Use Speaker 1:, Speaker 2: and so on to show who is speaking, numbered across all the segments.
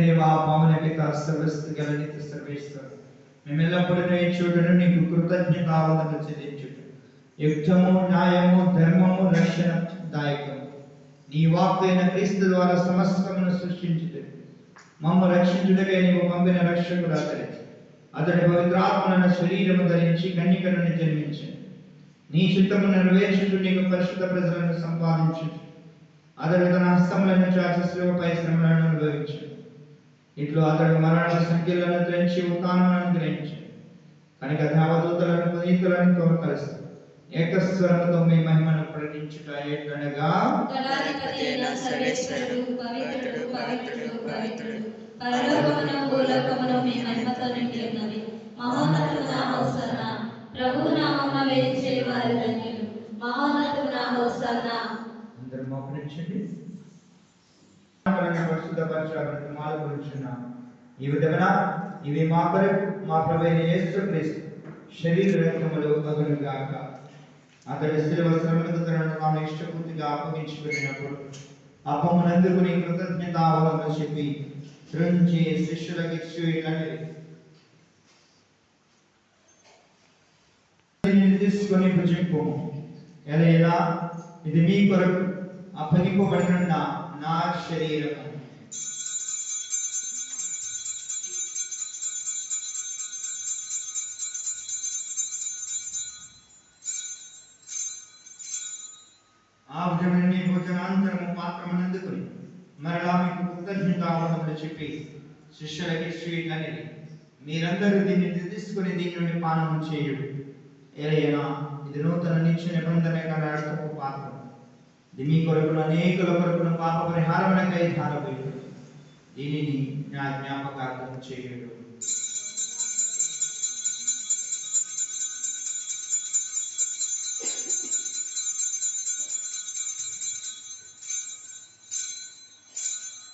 Speaker 1: దేవా, పావన పితా, సర్వస్తు గల నిత్య సర్వేశ్వర, మేమెల్లప్పుడూ నీ చూడను నీకు కృతజ్ఞతావందనలు చెల్లించుట యుక్తము, న్యాయము, ధర్మము, రక్షణ దాయకము. నీ వాక్కైన క్రీస్తు ద్వారా సమస్తమును సృష్టించుట మమ్మ రక్షించుటకై నీవు పంపిన రక్షకుడు అతడి పవిత్రాత్మన శరీరము ధరించి కన్యక నుండి జన్మించాడు. నీ చిత్తము నెరవేర్చుచు నీకు పరిశుద్ధ ప్రజలను సంపాదించు అతడు తన హస్తములను చాచి శిలువపై శ్రమలను అనుభవించాడు. ఇట్లు అతడు మరణ సంఖ్యలను త్రెంచి ఉత్థానమును గ్రహించాడు. కనుక దేవదూతలను పునీతులను తోలుకలుస్తూ ఏకస్వరముతో మీ మహిమను ప్రకటించుట ఎట్లనగా,
Speaker 2: దళాధిపతియైన సర్వేశ్వరుడు పవిత్రుడు పవిత్రుడు పవిత్రుడు, పరలోకమును భూలోకమును మీ మహిమతో నిండి ఉన్నవి. మహోన్నతుడా హోసన్నా, ప్రభువు నామమున వేయించే వారు ధన్యులు. మహోన్నతుడా హోసన్నా.
Speaker 1: అందరూ మోకరించండి. పరిశుద్ధపరచాలని మాలకొలుచున్నాము. ఈ విధమున ఇవి మా కొరకు మా ప్రభువైన యేసుక్రీస్తు శరీర రక్తములు అగును గాక. అతడు శిలువ శ్రమలకు తనను తాను ఇష్టపూర్తిగా అప్పగించుకున్నప్పుడు అప్పమునందుకుని కృతజ్ఞతావందనలు చెప్పి త్రుంచి శిష్యులకు ఇచ్చి తీసుకొని భుజింపుము. ఎలా ఇది మీ కొరకు అప్పగింపబడిన నా శరీరము. ఆ విధమైన భోజనాంతరము పాత్రమునందుకుని మరలా మీకు కృతజ్ఞతావందనలు చెప్పి శిష్యులకి ఇచ్చి మీరందరూ దీన్ని తీసుకుని దీని నుండి పానము చేయుడు. ఏలైనా ఇది నూతన నిత్య నిబంధన రక్తపు పాత్ర. ఇది మీ కొరకును అనేకుల కొరకును పాప పరిహారమునకై ధారపోయుడు. దీనిని నా జ్ఞాపకార్థం చేయుడు.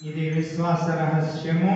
Speaker 1: ఇది విశ్వాస రహస్యము.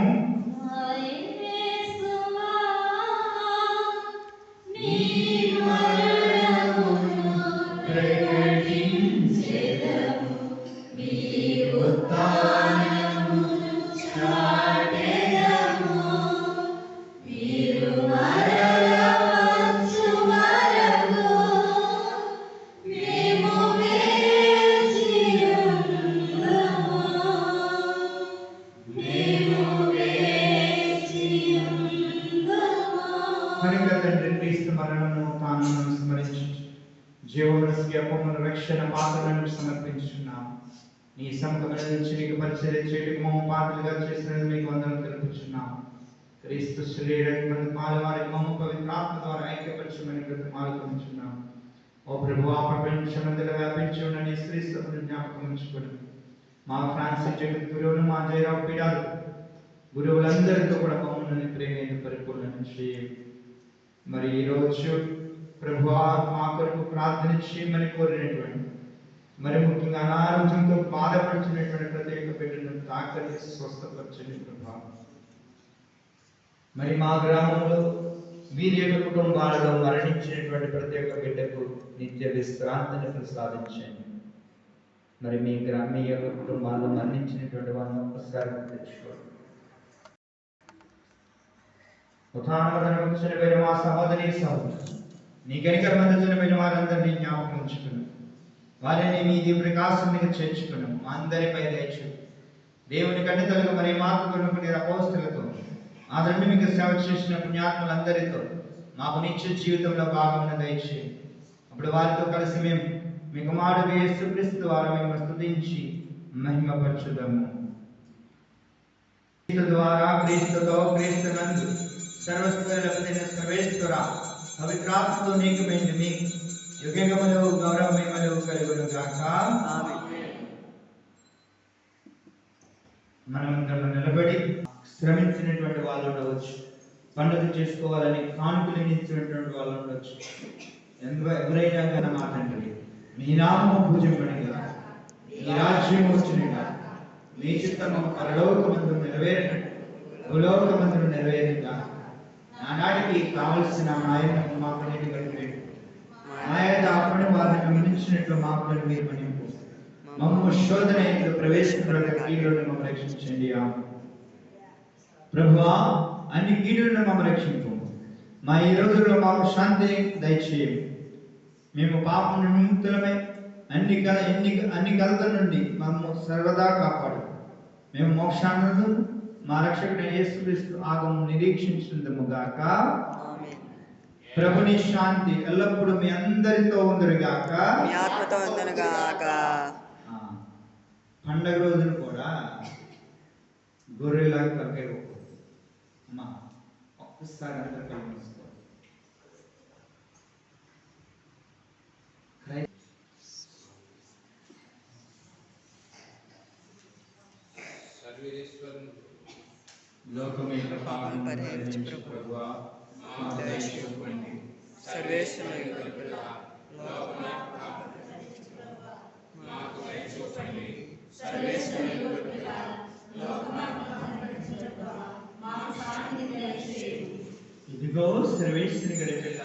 Speaker 1: రక్షణ పాత్రలను సమర్పించున్నాము. నీ సముఖమున నుంచి నీకు పరిచర్య చేయడానికి మమ్మ పాత్రలుగా చేసినందుకు మీకు వందనాలు తెలుపుచున్నాము. క్రీస్తు శరీరం పాలవారి మమ్మ పవిత్రాత్మ ద్వారా ఐక్యపరచమని మాలుకొంచున్నాము. ఓ ప్రభువా, ప్రపంచమంతటా వ్యాపించి ఉన్న నీ శ్రీ సభను జ్ఞాపకం ఉంచుకుని మా ఫ్రాన్సిస్ జగద్గురువును, మా జయరావు పీడాలు గురువులందరితో కూడా మమ్మల్ని ప్రేమ పరిపూర్ణం చేయి. మరి ఈరోజు ప్రభువా, మా కొరకు ప్రార్థన చేయమని కోరినటువంటి, మరి ముఖ్యంగా అనారోగ్యంతో బాధపడుతున్నటువంటి ప్రతి ఒక్క బిడ్డను తాకని స్వస్థపరచండి ప్రభా. మరి మా గ్రామంలో వీరి యొక్క కుటుంబాలలో మరణించినటువంటి ప్రతి ఒక్క బిడ్డకు నిత్య విశ్రాంతిని ప్రసాదించండి. మరి మీ యొక్క కుటుంబాల్లో మరణించినటువంటి వాళ్ళని ఒక్కసారి తెచ్చుకోండి. ఉదాహరణ చనిపోయిన మా సహోదరి సహోదరు, నీ కనికరమందు చనిపోయిన వారందరినీ జ్ఞాపకం ఉంచుకున్నాం. వారిని మీ ప్రకాశం మీద చేర్చుకున్నాం. మా అందరిపై దయచు. దేవుని కన్నికలుగా మరి మాకు కొనుక్కునే అపోస్తులతో ఆదరణ మీకు సేవ చేసిన పుణ్యాత్ములందరితో మాకు నిత్య జీవితంలో భాగమును దయచేయి. అప్పుడు వారితో కలిసి మేము మీ కుమారుడు యేసుక్రీస్తు ద్వారా మేము స్తుతించి మహిమపరచుదాము. ద్వారా క్రీస్తుతో క్రీస్తునందు సర్వస్వైన సర్వేశ్వర పవిత్రాత్మతో నీకు మేము మీ యుగములు గౌరవమేమలు కలుగును గాక. మనమందరం నిలబడి శ్రమించినటువంటి వాళ్ళు ఉండవచ్చు, పండుగ చేసుకోవాలని కానుకలు ఇచ్చినటువంటి వాళ్ళు ఉండొచ్చు. ఎవరైనా కానీ మాట్లాడండి. మీ నామము పూజింపబడిగా, మీ రాజ్యం వచ్చినగా, మీ చిత్తము పరలోకమందు నెరవేరినట్టు భూలోకమందు నెరవేరుగా. ఆనాటికి కావలసిన ఆయనకు మాకు నీటి కలిపి ఆయన అప్పటి వారిని గమనించినట్లు మాకు మీరు పనింపు మమ్మ శోధన ప్రవేశించడానికి మమ్మల్ని రక్షించండి. ప్రభువా అన్ని కీడులను మమ్మ రక్షింపు. మా ఈ రోజుల్లో మాకు శాంతిని దయచేయం. మేము పాపం విముక్తులమై అన్ని కలత నుండి మమ్మ సర్వదా కాపాడు. మేము మోక్షానందు మా రక్షకుడైన యేసుక్రీస్తు ఆగమం నిరీక్షించుందుముగాక. ప్రభుని శాంతి ఎల్లప్పుడూ మీ అందరితో ఉందరుగాక.
Speaker 3: మీ ఆత్మతో ఉందనుగాక.
Speaker 1: పండగ రోజులు కూడా గొర్రెలాగా తలకాయ అమ్మా ఒక్కసారి అందరు కలిసి లోకం యొక్క పాపం పరిహరించు ప్రభువా, మా దయ చూపండి.
Speaker 3: సర్వేశ్వరుని
Speaker 1: ఇదిగో సర్వేశ్వరుని గడిపిల్ల,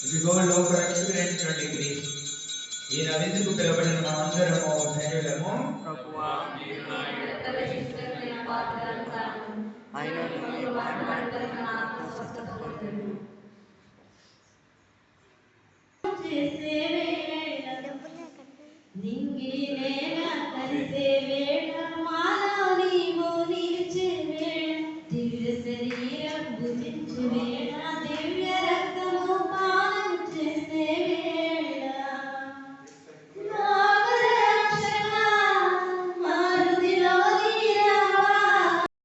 Speaker 1: ఇదిగో లోక రక్షకుడైనటువంటి క్రీస్తు. ఈయన విందుకు పిలవబడిన మా అందరము ధన్యులము.
Speaker 3: ప్రభువా,
Speaker 2: నింగి నేల కలిసే